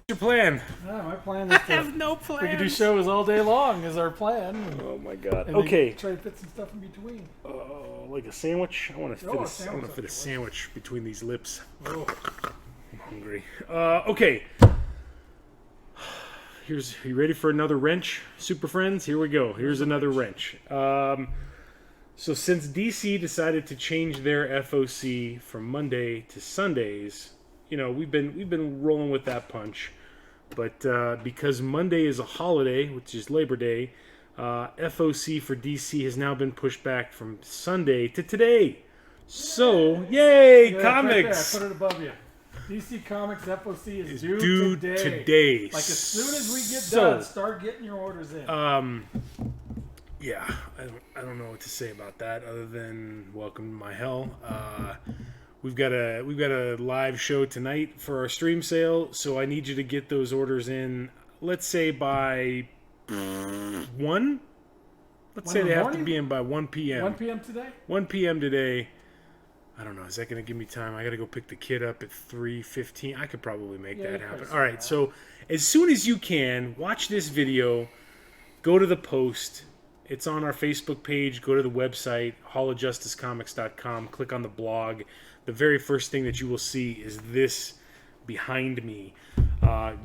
What's your plan? My plan is to have no plans. we can do shows all day long is our plan. Oh my god. And Okay. try to fit some stuff in between. Like a sandwich? I want to fit, I want to fit a sandwich between these lips. Oh. I'm hungry. Okay. Are you ready for another wrench, Super Friends? Here we go. Here's another wrench. So since DC decided to change their FOC from Monday to Sundays, you know, we've been rolling with that punch. But because Monday is a holiday, which is Labor Day, FOC for DC has now been pushed back from Sunday to today. So, yay, comics! Right there, I put it above you. DC Comics FOC is due today. Like as soon as we get done, start getting your orders in. Yeah, I don't know what to say about that other than welcome to my hell. We've got a live show tonight for our stream sale, so I need you to get those orders in. Let's say by 1. Let's say they have to be in by 1 p.m. 1 p.m. today. 1 p.m. today. I don't know. Is that going to give me time? I got to go pick the kid up at 3:15. I could probably make that happen. All right. So as soon as you can, watch this video. Go to the post. It's on our Facebook page. Go to the website, hallofjusticecomics.com. Click on the blog. The very first thing that you will see is this behind me.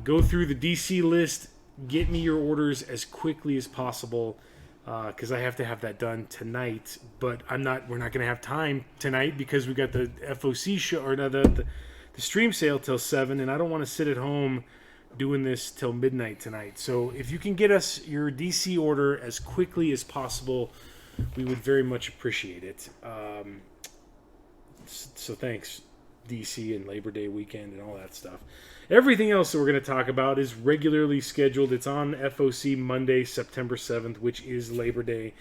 Go through the DC list. Get me your orders as quickly as possible. Because I have to have that done tonight, but we're not going to have time tonight because we got the FOC show or the stream sale till 7, and I don't want to sit at home doing this till midnight tonight. So if you can get us your DC order as quickly as possible, we would very much appreciate it. So thanks, DC and Labor Day weekend and all that stuff. Everything else that we're going to talk about is regularly scheduled. It's on FOC Monday, September 7th, which is Labor Day.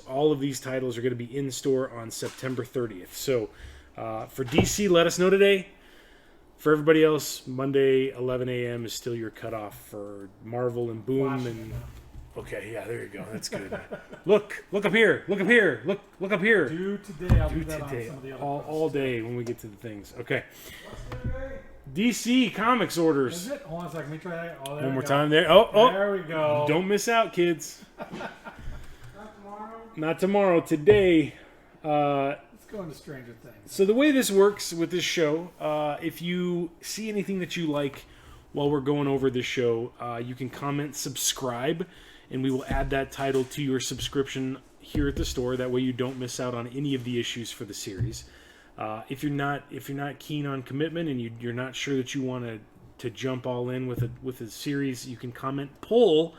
All of these titles are going to be in store on September 30th. So for DC, let us know today. For everybody else, Monday, 11 a.m. is still your cutoff for Marvel and Boom. Okay, yeah, there you go. That's good. Look up here. Look up here. Look up here. Do today. I'll do that on some of the other all day when we get to the things. Okay. DC Comics orders. Is it? Hold on a second. Let me try that. Oh, one more time there. Oh. There we go. Don't miss out, kids. Not tomorrow. Not tomorrow. Today. Let's go into Stranger Things. So the way this works with this show, if you see anything that you like while we're going over this show, you can comment subscribe, and we will add that title to your subscription here at the store. That way you don't miss out on any of the issues for the series. If you're not keen on commitment and you're not sure that you want to jump all in with a series, you can comment pull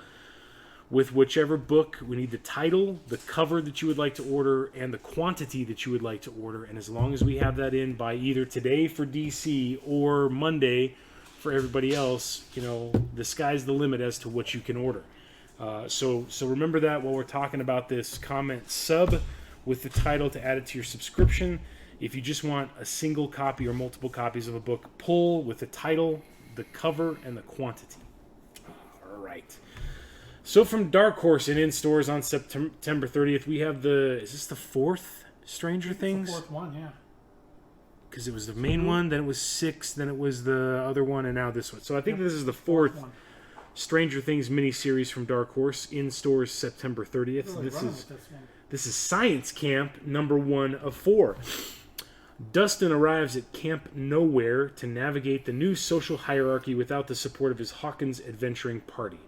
with whichever book. We need the title, the cover that you would like to order, and the quantity that you would like to order. And as long as we have that in by either today for DC or Monday for everybody else, you know, the sky's the limit as to what you can order. So remember that while we're talking about this. Comment sub with the title to add it to your subscription. If you just want a single copy or multiple copies of a book, pull with the title, the cover, and the quantity. All right. So from Dark Horse and in stores on September 30th, we have is this the 4th Stranger Things? The 4th one, yeah. Because it was the main one, then it was 6, then it was the other one, and now this one. So I think this is the 4th Stranger Things miniseries from Dark Horse in stores September 30th. Really This is Science Camp number 1 of 4. Dustin arrives at Camp Nowhere to navigate the new social hierarchy without the support of his Hawkins adventuring party.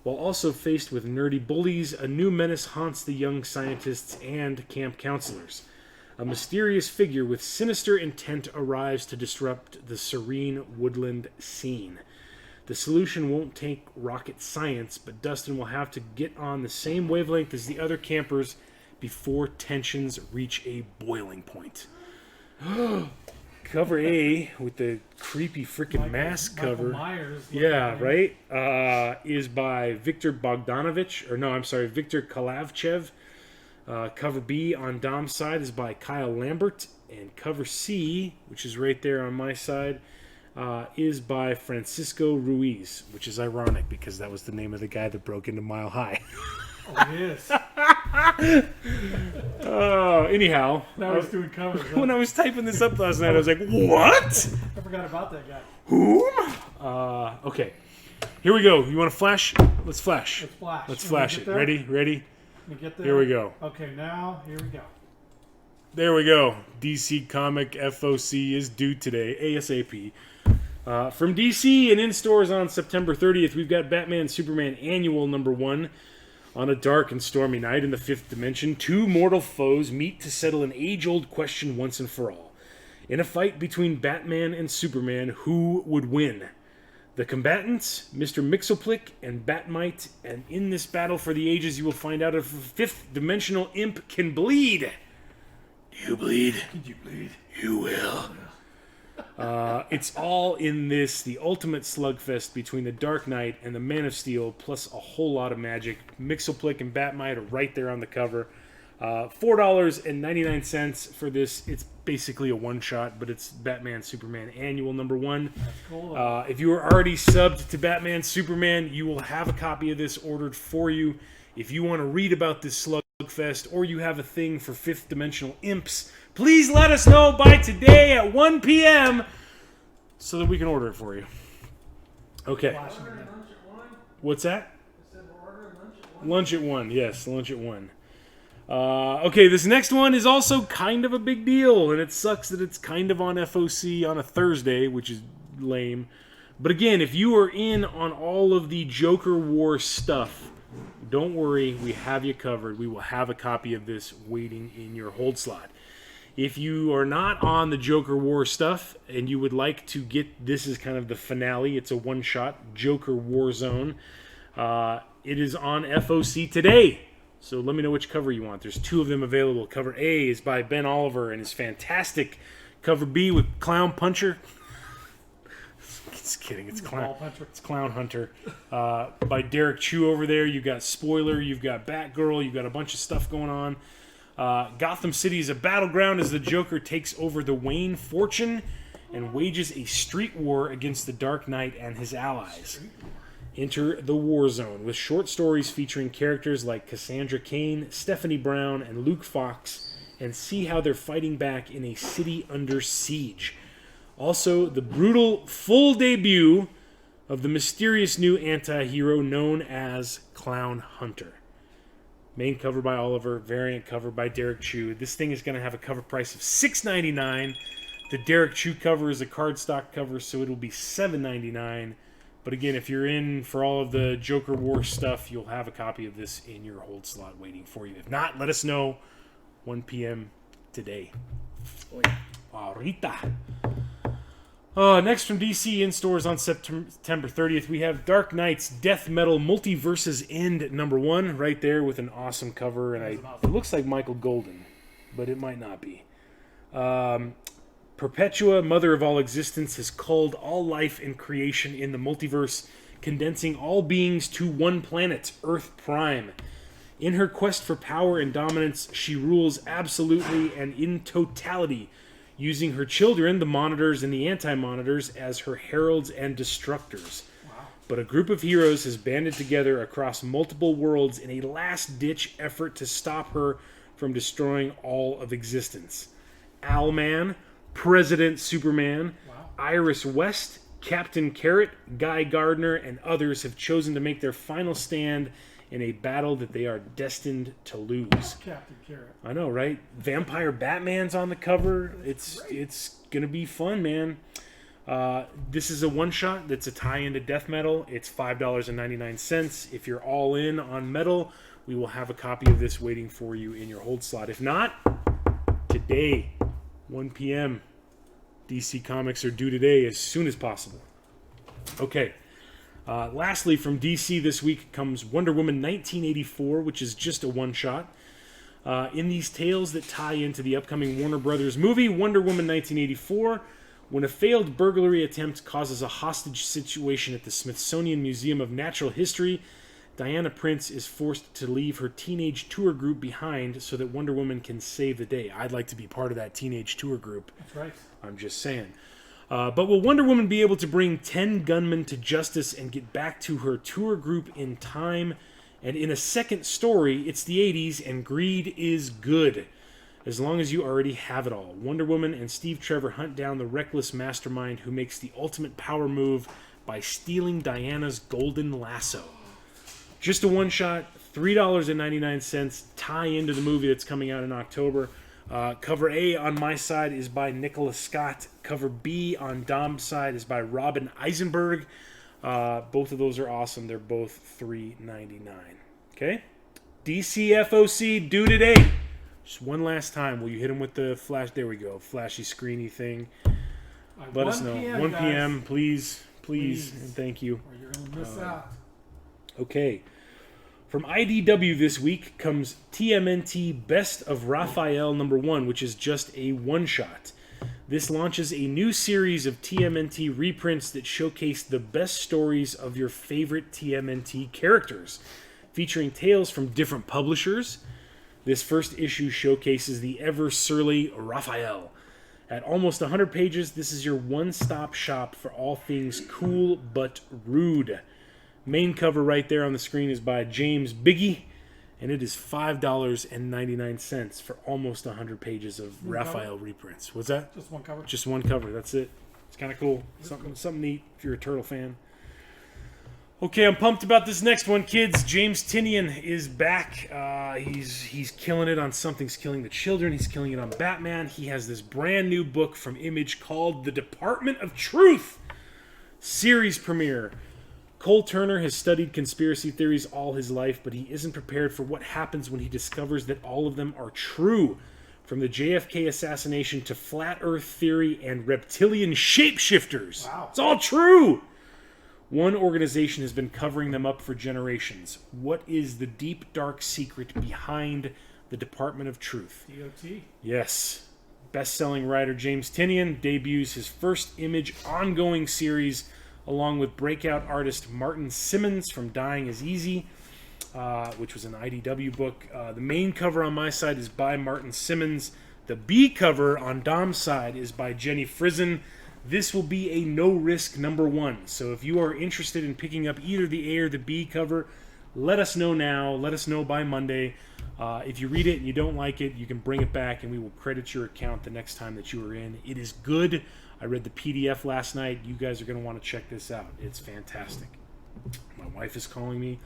While also faced with nerdy bullies, a new menace haunts the young scientists and camp counselors. A mysterious figure with sinister intent arrives to disrupt the serene woodland scene. The solution won't take rocket science, but Dustin will have to get on the same wavelength as the other campers before tensions reach a boiling point. Cover A with the creepy freaking mask cover. Myers, yeah, right? Is by Victor Kalavchev. Cover B on Dom's side is by Kyle Lambert. And cover C, which is right there on my side, is by Francisco Ruiz, which is ironic because that was the name of the guy that broke into Mile High. Oh, yes. Anyhow, now he's doing covers. When I was typing this up last night, I was like, "What?" I forgot about that guy. Whom? Okay. Here we go. You want to flash? Let's flash. Let's flash. Let's Can we flash get it. there? Ready? Can we get there? Here we go. Okay, now, here we go. There we go. DC Comic FOC is due today, ASAP. From DC and in stores on September 30th, we've got Batman Superman Annual #1. On a dark and stormy night in the fifth dimension, two mortal foes meet to settle an age-old question once and for all. In a fight between Batman and Superman, who would win? The combatants, Mr. Mxyzptlk and Batmite, and in this battle for the ages, you will find out if a fifth-dimensional imp can bleed. Do you bleed? Did you bleed? You will. It's all in this, the ultimate slugfest between the Dark Knight and the Man of Steel, plus a whole lot of magic. Mxyzptlk and Batmite are right there on the cover. $4.99 for this. It's basically a one-shot, but it's Batman Superman Annual #1. That's cool. If you are already subbed to Batman Superman, you will have a copy of this ordered for you. If you want to read about this slugfest, or you have a thing for fifth-dimensional imps, please let us know by today at 1 p.m. so that we can order it for you. Okay. Flashing again. What's that? Lunch at 1. Yes, lunch at 1. Okay, this next one is also kind of a big deal, and it sucks that it's kind of on FOC on a Thursday, which is lame. But again, if you are in on all of the Joker War stuff, don't worry, we have you covered. We will have a copy of this waiting in your hold slot. If you are not on the Joker War stuff and you would like to get, this is kind of the finale, it's a one-shot, Joker Warzone. It is on FOC today. So let me know which cover you want. There's two of them available. Cover A is by Ben Oliver and is fantastic. Cover B with Clown Puncher. Just kidding. It's Clown Hunter. By Derek Chu over there. You've got Spoiler. You've got Batgirl. You've got a bunch of stuff going on. Gotham City is a battleground as the Joker takes over the Wayne fortune and wages a street war against the Dark Knight and his allies. Enter the war zone with short stories featuring characters like Cassandra Cain, Stephanie Brown, and Luke Fox, and see how they're fighting back in a city under siege. Also, the brutal full debut of the mysterious new anti-hero known as Clown Hunter. Main cover by Oliver, variant cover by Derek Chu. This thing is going to have a cover price of $6.99. The Derek Chu cover is a cardstock cover, so it'll be $7.99. But again, if you're in for all of the Joker War stuff, you'll have a copy of this in your hold slot waiting for you. If not, let us know 1 p.m. today. Ahorita. Next from DC in stores on September 30th, we have Dark Knight's Death Metal Multiverses End #1 right there with an awesome cover. And it looks like Michael Golden, but it might not be. Perpetua, mother of all existence, has culled all life and creation in the multiverse, condensing all beings to one planet, Earth Prime. In her quest for power and dominance, she rules absolutely and in totality, using her children, the Monitors and the Anti-Monitors, as her heralds and destructors. Wow. But a group of heroes has banded together across multiple worlds in a last-ditch effort to stop her from destroying all of existence. Owlman, President Superman, Wow. Iris West, Captain Carrot, Guy Gardner, and others have chosen to make their final stand in a battle that they are destined to lose. Captain Carrot. I know, right? Vampire Batman's on the cover. It's gonna be fun, man. This is a one-shot that's a tie-in to Death Metal. It's $5.99. If you're all in on metal, we will have a copy of this waiting for you in your hold slot. If not, today, 1 p.m. DC Comics are due today as soon as possible. Okay. Lastly, from DC this week comes Wonder Woman 1984, which is just a one-shot. In these tales that tie into the upcoming Warner Brothers movie, Wonder Woman 1984, when a failed burglary attempt causes a hostage situation at the Smithsonian Museum of Natural History, Diana Prince is forced to leave her teenage tour group behind so that Wonder Woman can save the day. I'd like to be part of that teenage tour group. That's right. I'm just saying. But will Wonder Woman be able to bring 10 gunmen to justice and get back to her tour group in time? And in a second story, it's the 80s and greed is good, as long as you already have it all. Wonder Woman and Steve Trevor hunt down the reckless mastermind who makes the ultimate power move by stealing Diana's golden lasso. Just a one-shot, $3.99, tie into the movie that's coming out in October. Cover A on my side is by Nicholas Scott. Cover B on Dom's side is by Robin Eisenberg. Both of those are awesome. They're both $3.99. Okay? DCFOC due today. Just one last time. Will you hit him with the flash? There we go. Flashy, screeny thing. Let us know. 1 p.m. Please. And thank you. Or you're going to miss out. Okay. From IDW this week comes TMNT Best of Raphael #1, which is just a one-shot. This launches a new series of TMNT reprints that showcase the best stories of your favorite TMNT characters, featuring tales from different publishers. This first issue showcases the ever-surly Raphael. At almost 100 pages, this is your one-stop shop for all things cool but rude. Main cover right there on the screen is by James Biggie, and it is $5.99 for almost 100 pages of Raphael reprints. What's that? Just one cover. Just one cover. That's it. It's kind of cool. Something neat if you're a Turtle fan. Okay, I'm pumped about this next one, kids. James Tynion is back. He's killing it on Something's Killing the Children. He's killing it on Batman. He has this brand new book from Image called The Department of Truth. Series premiere. Cole Turner has studied conspiracy theories all his life, but he isn't prepared for what happens when he discovers that all of them are true. From the JFK assassination to flat earth theory and reptilian shapeshifters. Wow. It's all true! One organization has been covering them up for generations. What is the deep, dark secret behind the Department of Truth? DOT. Yes. Best-selling writer James Tynion debuts his first Image ongoing series along with breakout artist Martin Simmons from Dying is Easy, which was an IDW book. The main cover on my side is by Martin Simmons. The B cover on Dom's side is by Jenny Frison. This will be a no-risk #1. So if you are interested in picking up either the A or the B cover, let us know now. Let us know by Monday. If you read it and you don't like it, you can bring it back and we will credit your account the next time that you are in. It is good. I read the PDF last night. You guys are going to want to check this out. It's fantastic. My wife is calling me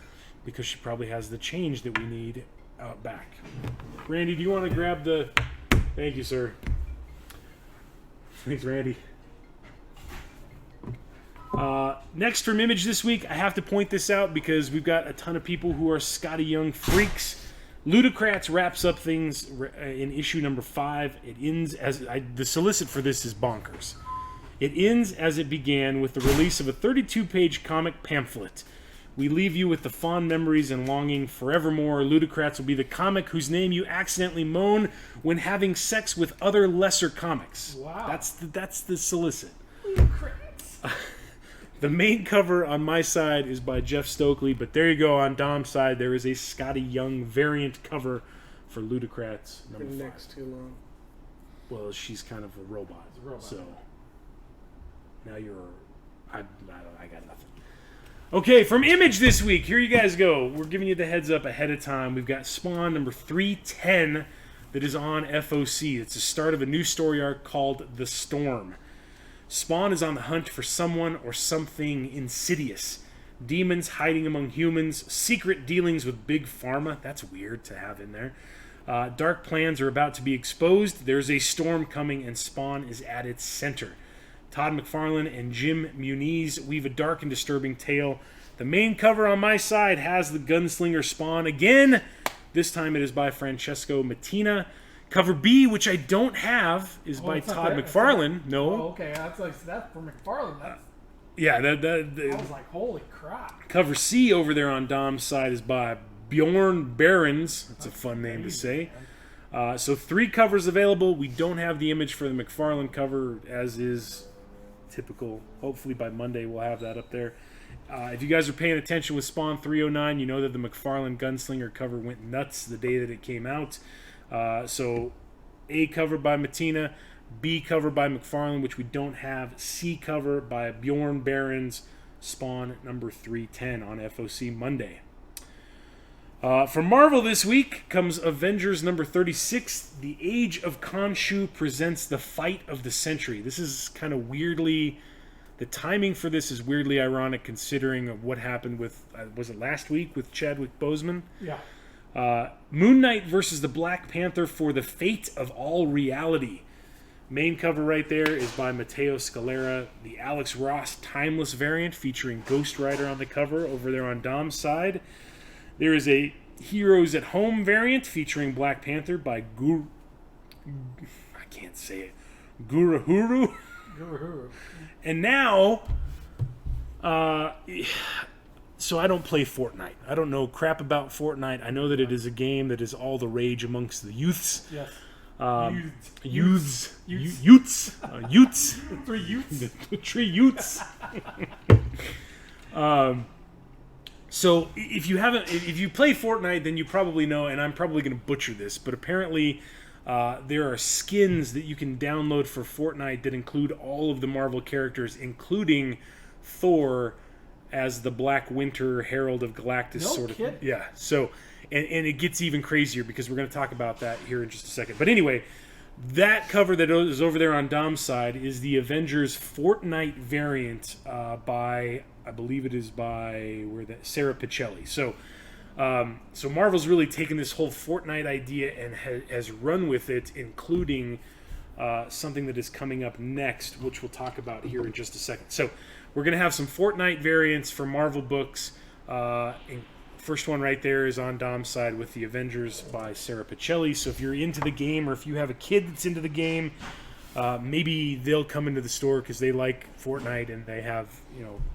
because she probably has the change that we need out back. Randy, do you want to grab the... Thank you, sir. Thanks, Randy. Next from Image this week, I have to point this out because we've got a ton of people who are Scotty Young freaks. Ludocrats wraps up things in issue #5. It ends as... the solicit for this is bonkers. It ends as it began with the release of a 32-page comic pamphlet. We leave you with the fond memories and longing forevermore. Ludocrats will be the comic whose name you accidentally moan when having sex with other lesser comics. Wow. That's the solicit. Ludocrats. The main cover on my side is by Jeff Stokely, but there you go. On Dom's side, there is a Scotty Young variant cover for Ludocrats #5. Neck's too long. Well, she's kind of a robot. It's a robot. So now you're... I got nothing. Okay, from Image this week, here you guys go. We're giving you the heads up ahead of time. We've got Spawn #310 that is on FOC. It's the start of a new story arc called The Storm. Spawn is on the hunt for someone or something insidious. Demons hiding among humans, secret dealings with Big Pharma. That's weird to have in there. Dark plans are about to be exposed. There's a storm coming and Spawn is at its center. Todd McFarlane and Jim Muniz weave a dark and disturbing tale. The main cover on my side has the gunslinger Spawn again. This time it is by Francesco Mattina. Cover B, which I don't have, is by Todd McFarlane. No. Oh, okay, that's from McFarlane. That's... Yeah, I was like, holy crap. Cover C over there on Dom's side is by Bjorn Behrens. That's a fun name to say. So 3 covers available. We don't have the image for the McFarlane cover, as is typical. Hopefully by Monday we'll have that up there. If you guys are paying attention with Spawn 309, you know that the McFarlane Gunslinger cover went nuts the day that it came out. So A cover by Mattina, B cover by McFarlane, which we don't have, C cover by Bjorn Behrens, Spawn #310 on FOC Monday. From Marvel this week comes Avengers #36. The Age of Khonshu presents the fight of the century. This is kind of weirdly The timing for this is weirdly ironic considering of what happened with, was it last week with Chadwick Boseman? Yeah. Moon Knight versus the Black Panther for the fate of all reality. Main cover right there is by Matteo Scalera. The Alex Ross Timeless variant featuring Ghost Rider on the cover over there on Dom's side. There is a Heroes at Home variant featuring Black Panther by I can't say it. Gurahuru. And now, so I don't play Fortnite. I don't know crap about Fortnite. I know that it is a game that is all the rage amongst the youths. Yes. Youths. The three youths. The three youths. So if you play Fortnite, then you probably know, and I'm probably going to butcher this, but apparently there are skins that you can download for Fortnite that include all of the Marvel characters, including Thor as the Black Winter Herald of Galactus. No sort of. kidding. Yeah. So, and it gets even crazier because we're going to talk about that here in just a second. But anyway, that cover that is over there on Dom's side is the Avengers Fortnite variant by, I believe it is by Sarah Pichelli. So Marvel's really taken this whole Fortnite idea and has run with it, including something that is coming up next, which we'll talk about here in just a second. So we're going to have some Fortnite variants for Marvel books. First one right there is on Dom's side with the Avengers by Sarah Pichelli. So if you're into the game, or if you have a kid that's into the game, maybe they'll come into the store because they like Fortnite and they have,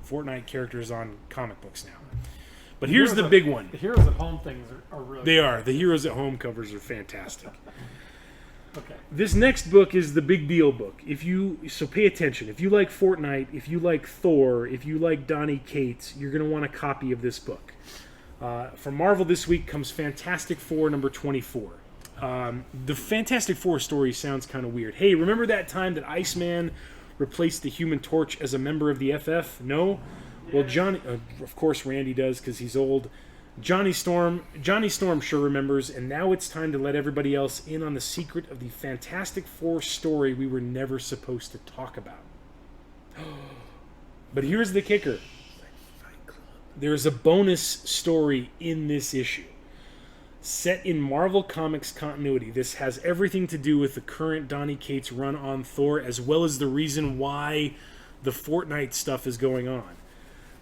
Fortnite characters on comic books now. But here's the big one. The Heroes at Home things are really They are. The Heroes at Home covers are fantastic. okay. This next book is the big deal book. So pay attention. If you like Fortnite, if you like Thor, if you like Donny Cates, you're going to want a copy of this book. From Marvel this week comes Fantastic Four number 24. The Fantastic Four story sounds kind of weird. Hey, remember that time that Iceman replaced the Human Torch as a member of the FF? No? Well, Johnny, of course Randy does because he's old. Johnny Storm sure remembers, and now it's time to let everybody else in on the secret of the Fantastic Four story we were never supposed to talk about. But here's the kicker. There's a bonus story in this issue. Set in Marvel Comics continuity. This has everything to do with the current Donny Cates run on Thor, as well as the reason why the Fortnite stuff is going on.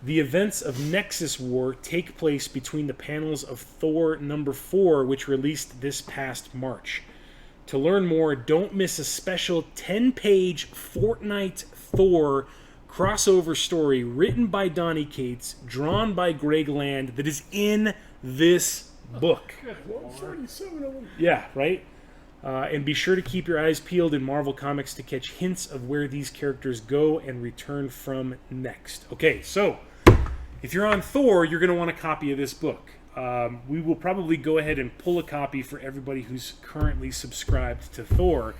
The events of Nexus War take place between the panels of Thor number 4, which released this past March. To learn more, don't miss a special 10-page Fortnite Thor crossover story written by Donny Cates, drawn by Greg Land, that is in this book. Yeah, right? And be sure to keep your eyes peeled in Marvel Comics to catch hints of where these characters go and return from next. Okay, so if you're on Thor, you're going to want a copy of this book. We will probably go ahead and pull a copy for everybody who's currently subscribed to Thor.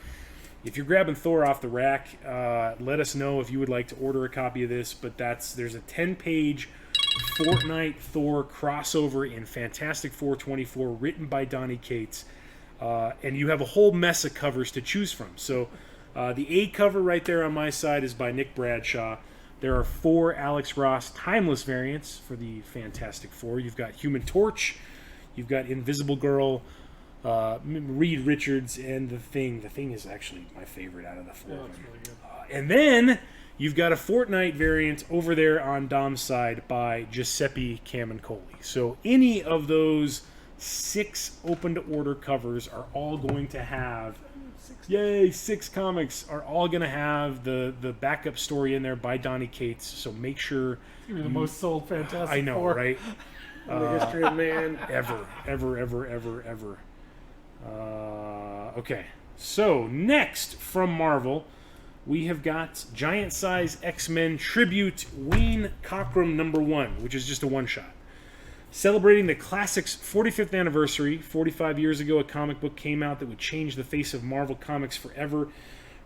If you're grabbing Thor off the rack, let us know if you would like to order a copy of this. But there's a 10-page Fortnite Thor crossover in Fantastic Four 24 written by Donny Cates. And you have a whole mess of covers to choose from. So the A cover right there on my side is by Nick Bradshaw. There are 4 Alex Ross Timeless variants for the Fantastic Four. You've got Human Torch, you've got Invisible Girl, Reed Richards, and The Thing. The Thing is actually my favorite out of the 4. Yeah, that's really good. And then you've got a Fortnite variant over there on Dom's side by Giuseppe Camuncoli. So any of those 6 open-to-order covers are all going to have... 6 comics are all going to have the backup story in there by Donny Cates. So make sure... You're the most sold Fantastic Four. I know, right? In the history of man. Ever. Okay, so next from Marvel, we have got Giant Size X-Men Tribute Wayne Cockrum #1, which is just a one-shot. Celebrating the classic's 45th anniversary, 45 years ago, a comic book came out that would change the face of Marvel Comics forever.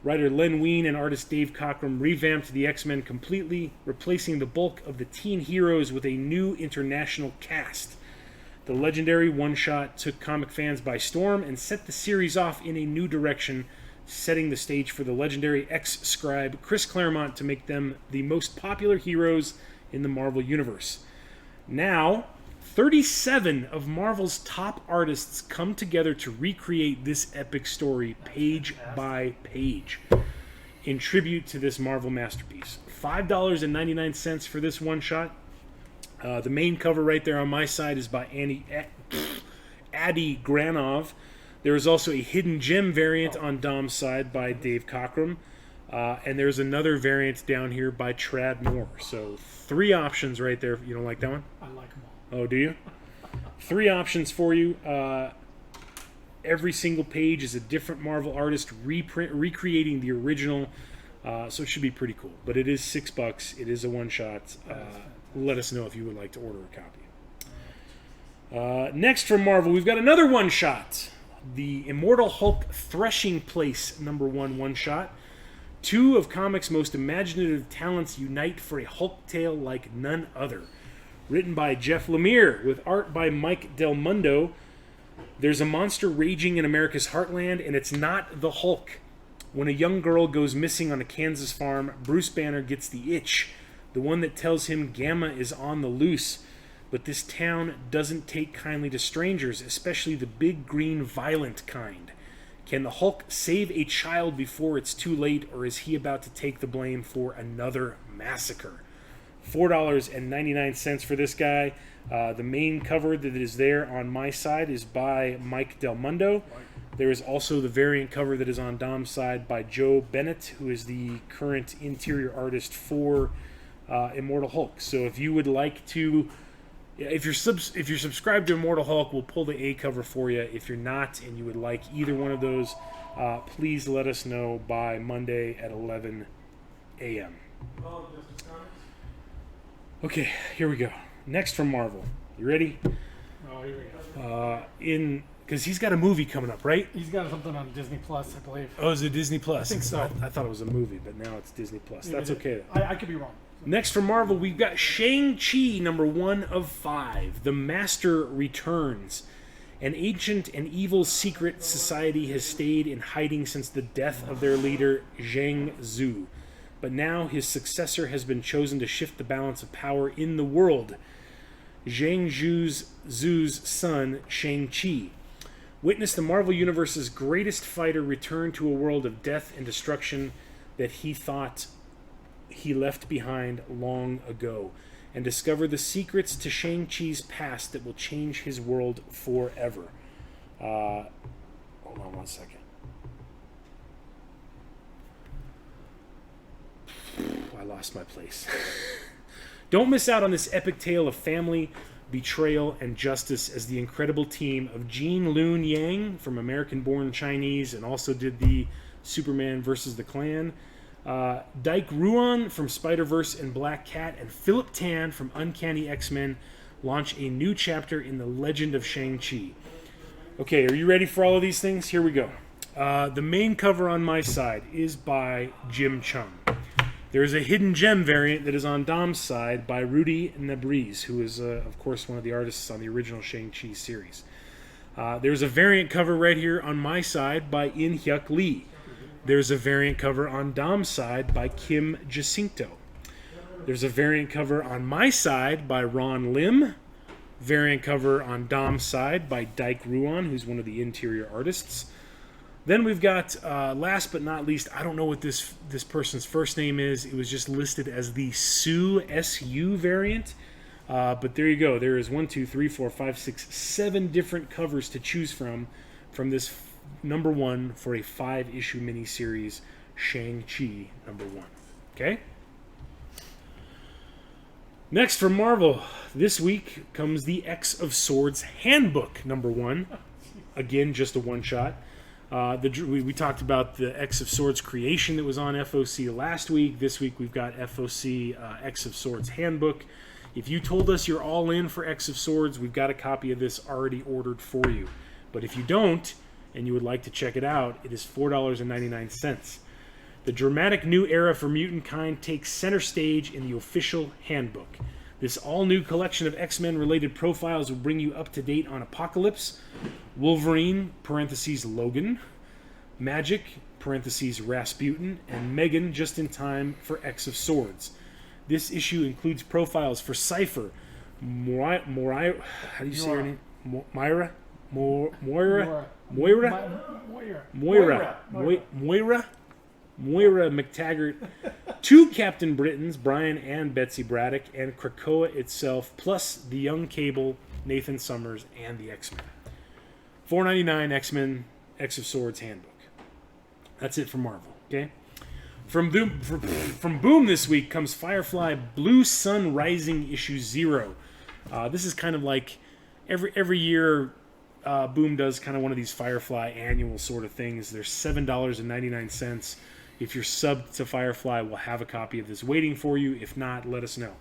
Writer Len Wein and artist Dave Cockrum revamped the X-Men completely, replacing the bulk of the teen heroes with a new international cast. The legendary one-shot took comic fans by storm and set the series off in a new direction, setting the stage for the legendary ex-scribe Chris Claremont to make them the most popular heroes in the Marvel Universe. Now, 37 of Marvel's top artists come together to recreate this epic story page by page in tribute to this Marvel masterpiece. $5.99 for this one-shot. The main cover right there on my side is by Adi Granov. There is also a hidden gem variant on Dom's side by Dave Cockrum. And there's another variant down here by Trad Moore. So 3 options right there. You don't like that one? I like them all. Oh, do you? 3 options for you. Every single page is a different Marvel artist recreating the original. So it should be pretty cool. But it is $6. It is a one-shot. Let us know if you would like to order a copy. Next from Marvel, we've got another one-shot. The Immortal Hulk Threshing Place #1 one-shot. 2 of comics' most imaginative talents unite for a Hulk tale like none other. Written by Jeff Lemire, with art by Mike Del Mundo. There's a monster raging in America's heartland, and it's not the Hulk. When a young girl goes missing on a Kansas farm, Bruce Banner gets the itch, the one that tells him Gamma is on the loose. But this town doesn't take kindly to strangers, especially the big, green, violent kind. Can the Hulk save a child before it's too late, or is he about to take the blame for another massacre? $4.99 for this guy. The main cover that is there on my side is by Mike Del Mundo. There is also the variant cover that is on Dom's side by Joe Bennett, who is the current interior artist for Immortal Hulk. So if you would like to... If you're subscribed to Immortal Hulk, we'll pull the A cover for you. If you're not and you would like either one of those, please let us know by Monday at 11 a.m. Okay, here we go. Next from Marvel. You ready? Oh, here we go. Because he's got a movie coming up, right? He's got something on Disney Plus, I believe. Oh, is it Disney Plus? I think so. I thought it was a movie, but now it's Disney Plus. That's okay. I could be wrong. Next from Marvel, we've got Shang-Chi, #1 of 5. The Master returns. An ancient and evil secret society has stayed in hiding since the death of their leader, Zhang Zhu. But now his successor has been chosen to shift the balance of power in the world. Zhang Zhu's son, Shang-Chi. Witness the Marvel Universe's greatest fighter return to a world of death and destruction that he thought he left behind long ago, and discover the secrets to Shang-Chi's past that will change his world forever. Hold on one second. I lost my place. Don't miss out on this epic tale of family, betrayal, and justice as the incredible team of Jean Lun Yang from American-Born Chinese and also did the Superman vs. the Klan, Dyke Ruan from Spider-Verse and Black Cat, and Philip Tan from Uncanny X-Men launch a new chapter in the legend of Shang-Chi. Okay, are you ready for all of these things? Here we go. The main cover on my side is by Jim Chung. There's a hidden gem variant that is on Dom's side by Rudy Nebrise, who is, of course, one of the artists on the original Shang-Chi series. There's a variant cover right here on my side by In-Hyuk Lee. There's a variant cover on Dom's side by Kim Jacinto. There's a variant cover on my side by Ron Lim. Variant cover on Dom's side by Dyke Ruan, who's one of the interior artists. Then we've got, last but not least, I don't know what this person's first name is. It was just listed as the Sue, S-U variant. But there you go. There is 1, 2, 3, 4, 5, 6, 7 different covers to choose from this #1 for a 5-issue miniseries, Shang-Chi #1. Okay? Next from Marvel, this week comes the X of Swords Handbook #1. Again, just a one-shot. We talked about the X of Swords creation that was on FOC last week. This week we've got FOC X of Swords Handbook. If you told us you're all in for X of Swords, we've got a copy of this already ordered for you. But if you don't, and you would like to check it out, it is $4.99. The dramatic new era for mutant kind takes center stage in the official handbook. This all-new collection of X-Men related profiles will bring you up to date on Apocalypse, Wolverine (Logan), Magic parentheses Rasputin, and Megan just in time for X of Swords. This issue includes profiles for Cypher, how do you say her name? Moira McTaggart, 2 Captain Britons, Brian and Betsy Braddock, and Krakoa itself, plus the young Cable, Nathan Summers, and the X-Men. $4.99 X-Men X of Swords Handbook. That's it for Marvel, okay? From Boom this week comes Firefly Blue Sun Rising issue 0. This is kind of like every year Boom does kind of one of these Firefly annual sort of things. They're $7.99. If you're subbed to Firefly, we'll have a copy of this waiting for you. If not, let us know.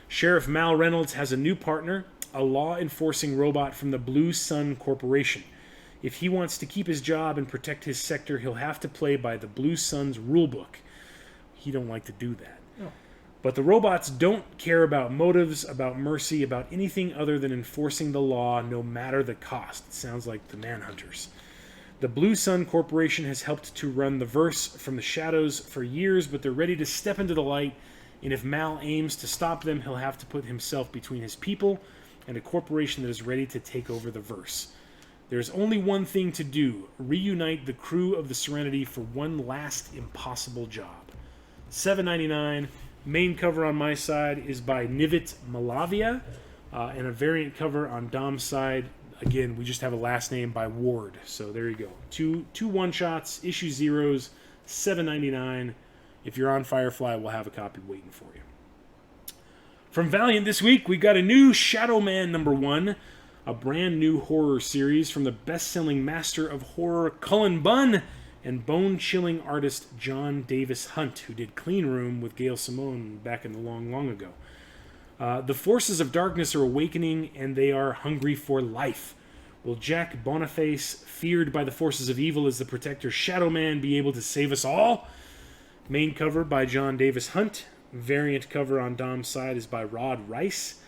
Sheriff Mal Reynolds has a new partner, a law-enforcing robot from the Blue Sun Corporation. If he wants to keep his job and protect his sector, he'll have to play by the Blue Sun's rulebook. He don't like to do that. No. But the robots don't care about motives, about mercy, about anything other than enforcing the law, no matter the cost. It sounds like the Manhunters. The Blue Sun Corporation has helped to run the verse from the shadows for years, but they're ready to step into the light, and if Mal aims to stop them, he'll have to put himself between his people and a corporation that is ready to take over the verse. There's only one thing to do: reunite the crew of the Serenity for one last impossible job. $7.99. Main cover on my side is by Nivit Malavia, and a variant cover on Dom's side. Again, we just have a last name by Ward. So there you go. Two one-shots, issue zeros, $7.99. If you're on Firefly, we'll have a copy waiting for you. From Valiant this week, we got a new Shadow Man #1, a brand new horror series from the best-selling master of horror Cullen Bunn and bone-chilling artist John Davis Hunt, who did Clean Room with Gail Simone back in the long ago. The forces of darkness are awakening, and they are hungry for life. Will Jack Boniface, feared by the forces of evil as the protector Shadow Man, be able to save us all? Main cover by John Davis Hunt. Variant cover on Dom's side is by Rod Rice.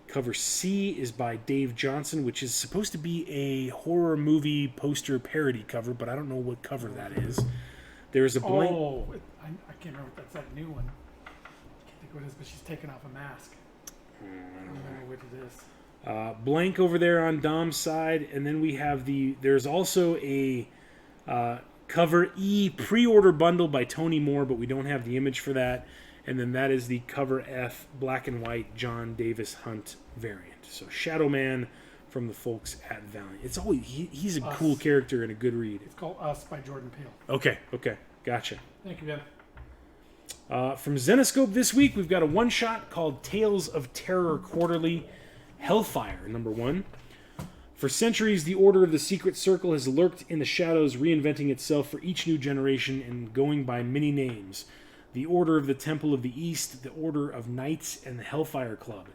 Cover C is by Dave Johnson, which is supposed to be a horror movie poster parody cover, but I don't know what cover that is. There is a blank... Oh, I can't remember if that's that new one. I can't think what it is, but she's taken off a mask. I don't remember what it is. Blank over there on Dom's side, and then we have there's also a cover E pre-order bundle by Tony Moore, but we don't have the image for that. And then that is the cover F black and white John Davis Hunt variant. So Shadow Man from the folks at Valiant. It's always he's a cool character and a good read. It's called Us by Jordan Peele. Okay, gotcha. Thank you, Ben. From Zenoscope this week, we've got a one-shot called Tales of Terror Quarterly, Hellfire #1. For centuries, the Order of the Secret Circle has lurked in the shadows, reinventing itself for each new generation and going by many names. The Order of the Temple of the East, the Order of Knights, and the Hellfire Club.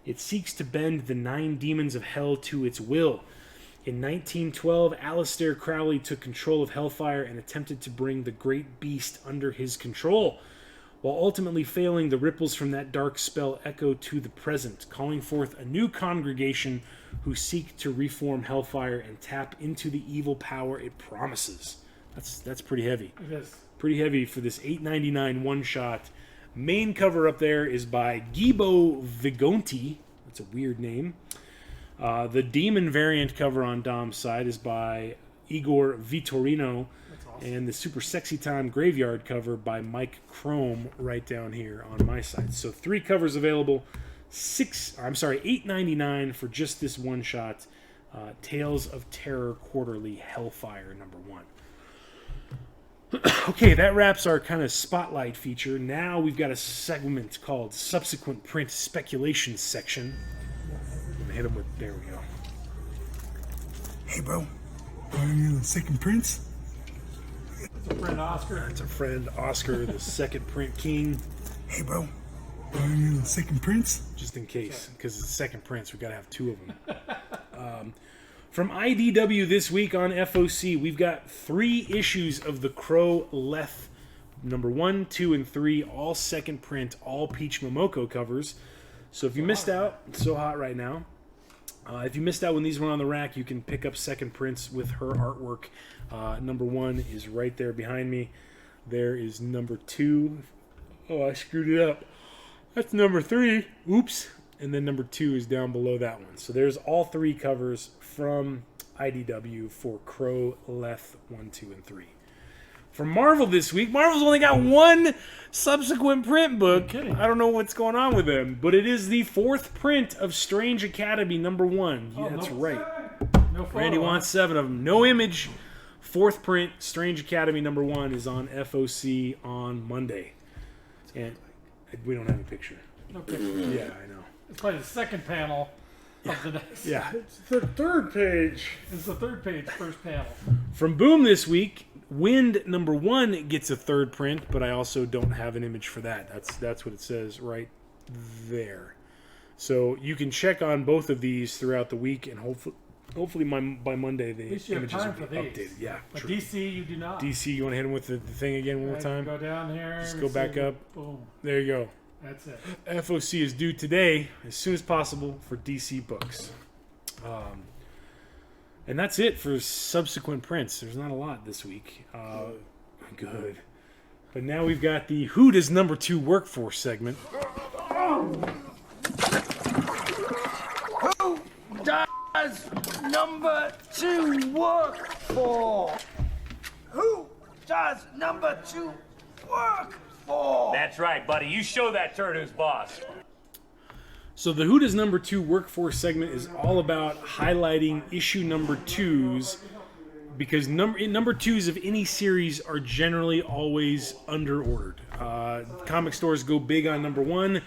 It seeks to bend the 9 demons of hell to its will. In 1912, Aleister Crowley took control of Hellfire and attempted to bring the great beast under his control. While ultimately failing, the ripples from that dark spell echo to the present, calling forth a new congregation who seek to reform Hellfire and tap into the evil power it promises. That's pretty heavy. It is. Pretty heavy for this $8.99 one-shot. Main cover up there is by Gibo Vigonti. That's a weird name. The Demon variant cover on Dom's side is by Igor Vitorino. That's awesome. And the Super Sexy Time Graveyard cover by Mike Chrome right down here on my side. So 3 covers available. $8.99 for just this one-shot. Tales of Terror Quarterly Hellfire #1. Okay, that wraps our kind of spotlight feature. Now we've got a segment called Subsequent Print Speculation Section. I'm going to hit him with... There we go. Hey, bro. Are you the second prince? It's a friend, Oscar. It's a friend, Oscar, the second print king. Hey, bro. Are you the second prince? Just in case, because it's the second prince, we've got to have 2 of them. From IDW this week on FOC, we've got 3 issues of The Crow Leth, #1, 2, and 3, all second print, all Peach Momoko covers. So if you missed out, it's so hot right now. If you missed out when these were on the rack, you can pick up second prints with her artwork. Number 1 is right there behind me. There is number 2. Oh, I screwed it up. That's number 3. Oops. And then number 2 is down below that one. So there's all 3 covers from IDW for Crow, Leth 1, 2, and 3. For Marvel this week, Marvel's only got 1 subsequent print book. kidding. I don't know what's going on with them, but it is the 4th print of Strange Academy number 1. Yeah, that's right. No photo. Randy wants 7 of them. No image. 4th print, Strange Academy number 1 is on FOC on Monday. And we don't have a picture. No picture. Yeah, I know. It's probably the second panel of the next. Yeah. It's the third page. It's the third page, first panel. From Boom this week, Wind number 1 gets a 3rd print, but I also don't have an image for that. That's what it says right there. So you can check on both of these throughout the week, and hopefully by Monday the At least you have images time will for be these. updated. Yeah, But true. DC, you do not. DC, you want to hit him with the thing again one more Right, time? Go down here. Just and go see back it. up. Boom. There you go. That's it. FOC is due today, as soon as possible, for DC books. And that's it for subsequent prints. There's not a lot this week. Good. But now we've got the Who Does Number 2 Work For segment. Does number 2 work for? Who does number 2 work for? That's right, buddy. You show that turd who's boss. So the Who Does Number 2 Work For segment is all about highlighting issue number 2s, because number 2s of any series are generally always underordered. Comic stores go big on number 1.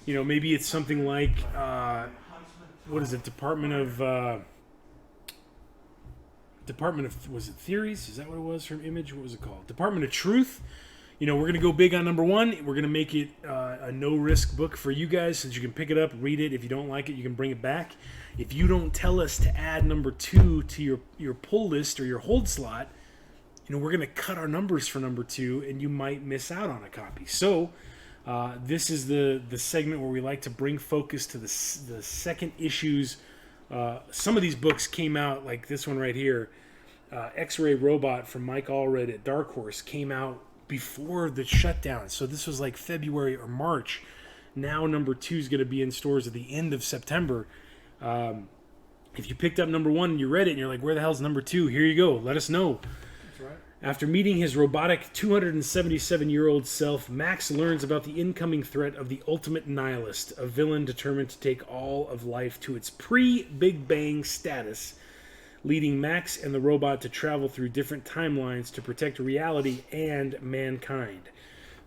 You know, maybe it's something like, what is it, Department of, was it Theories? Is that what it was from Image? What was it called? Department of Truth. You know, we're going to go big on number 1. We're going to make it a no-risk book for you guys so that you can pick it up, read it. If you don't like it, you can bring it back. If you don't tell us to add number 2 to your pull list or your hold slot, you know, we're going to cut our numbers for number 2, and you might miss out on a copy. So this is the segment where we like to bring focus to the second issues. Some of these books came out, like this one right here, X-Ray Robot from Mike Allred at Dark Horse, came out before the shutdown. So this was like February or March. Now number 2 is going to be in stores at the end of September. If you picked up number 1 and you read it and you're like, where the hell's number 2? Here you go. Let us know. That's right. After meeting his robotic 277-year-old self, Max learns about the incoming threat of the ultimate nihilist, a villain determined to take all of life to its pre-Big Bang status, leading Max and the robot to travel through different timelines to protect reality and mankind.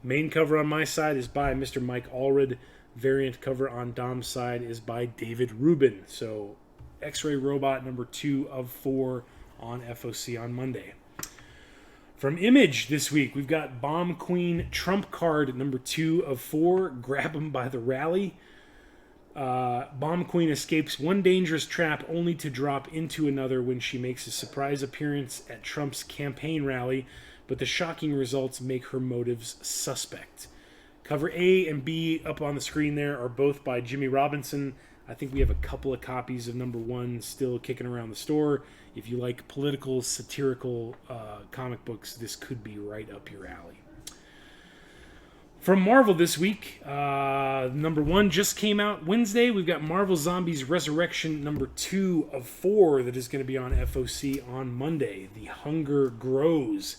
Main cover on my side is by Mr. Mike Allred. Variant cover on Dom's side is by David Rubin. So, X-Ray Robot number 2 of 4 on FOC on Monday. From Image this week, we've got Bomb Queen Trump Card number 2 of 4. Grab 'em by the rally. Bomb Queen escapes one dangerous trap only to drop into another when she makes a surprise appearance at Trump's campaign rally, but the shocking results make her motives suspect. Cover A and B up on the screen there are both by Jimmy Robinson. I think we have a couple of copies of number 1 still kicking around the store. If you like political, satirical comic books, this could be right up your alley. From Marvel this week, number 1 just came out Wednesday. We've got Marvel Zombies Resurrection number 2 of 4 that is going to be on FOC on Monday. The hunger grows.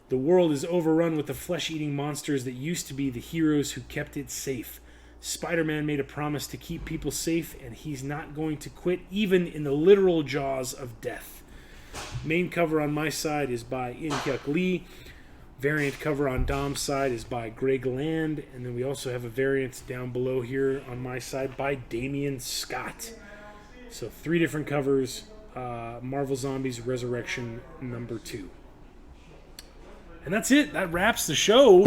The world is overrun with the flesh-eating monsters that used to be the heroes who kept it safe. Spider-Man made a promise to keep people safe, and he's not going to quit even in the literal jaws of death. Main cover on my side is by In-Hyuk Lee. Variant cover on Dom's side is by Greg Land, and then we also have a variant down below here on my side by Damian Scott. So 3 different covers, Marvel Zombies Resurrection number 2. And that's it. That wraps the show.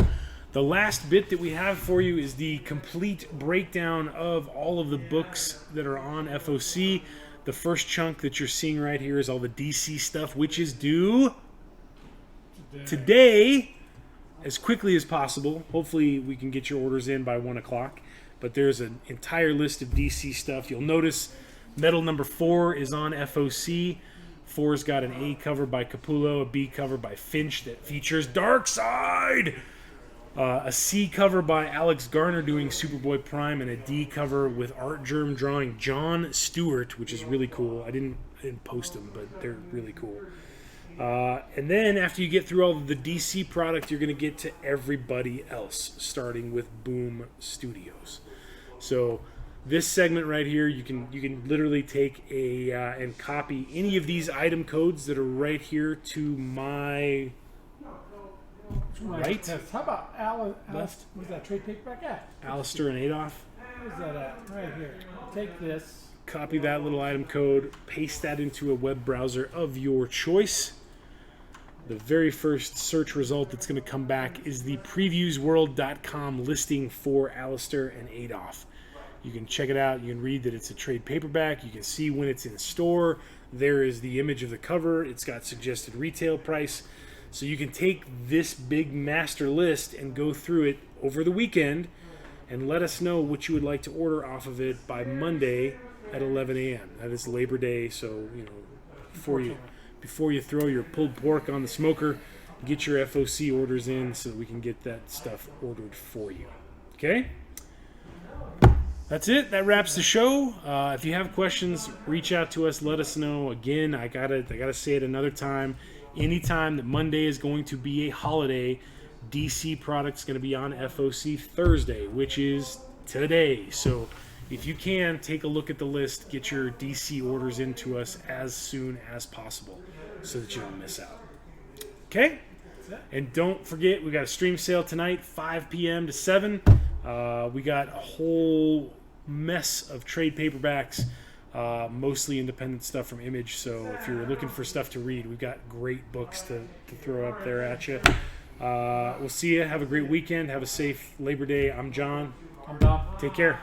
The last bit that we have for you is the complete breakdown of all of the books that are on FOC. The first chunk that you're seeing right here is all the DC stuff, which is due today as quickly as possible. Hopefully we can get your orders in by 1 o'clock. But there's an entire list of DC stuff. You'll notice Metal number 4 is on FOC. 4's got an A cover by Capullo, a B cover by Finch that features Darkseid, a C cover by Alex Garner doing Superboy Prime, and a D cover with Art Germ drawing John Stewart, which is really cool. I didn't post them, but they're really cool. And then after you get through all of the DC product, you're going to get to everybody else, starting with Boom Studios. So this segment right here, you can literally take and copy any of these item codes that are right here to my right. Yes. How about Left. Where's that trade paperback at? Alistair and Adolf. Where's that at? Right here. Take this. Copy that little item code, paste that into a web browser of your choice. The very first search result that's going to come back is the previewsworld.com listing for Alistair and Adolf. You can check it out. You can read that it's a trade paperback. You can see when it's in store. There is the image of the cover. It's got suggested retail price. So you can take this big master list and go through it over the weekend and let us know what you would like to order off of it by Monday at 11 a.m. That is Labor Day, so before you throw your pulled pork on the smoker, get your FOC orders in so that we can get that stuff ordered for you. Okay? That's it. That wraps the show. If you have questions, reach out to us. Let us know. Again, I gotta say it another time. Anytime that Monday is going to be a holiday, DC product's going to be on FOC Thursday, which is today. So if you can, take a look at the list. Get your DC orders into us as soon as possible so that you don't miss out. Okay? And don't forget, we got a stream sale tonight, 5 p.m. to 7. We got a whole mess of trade paperbacks, mostly independent stuff from Image. So if you're looking for stuff to read, we've got great books to throw up there at you. We'll see you. Have a great weekend. Have a safe Labor Day. I'm John. I'm Bob. Take care.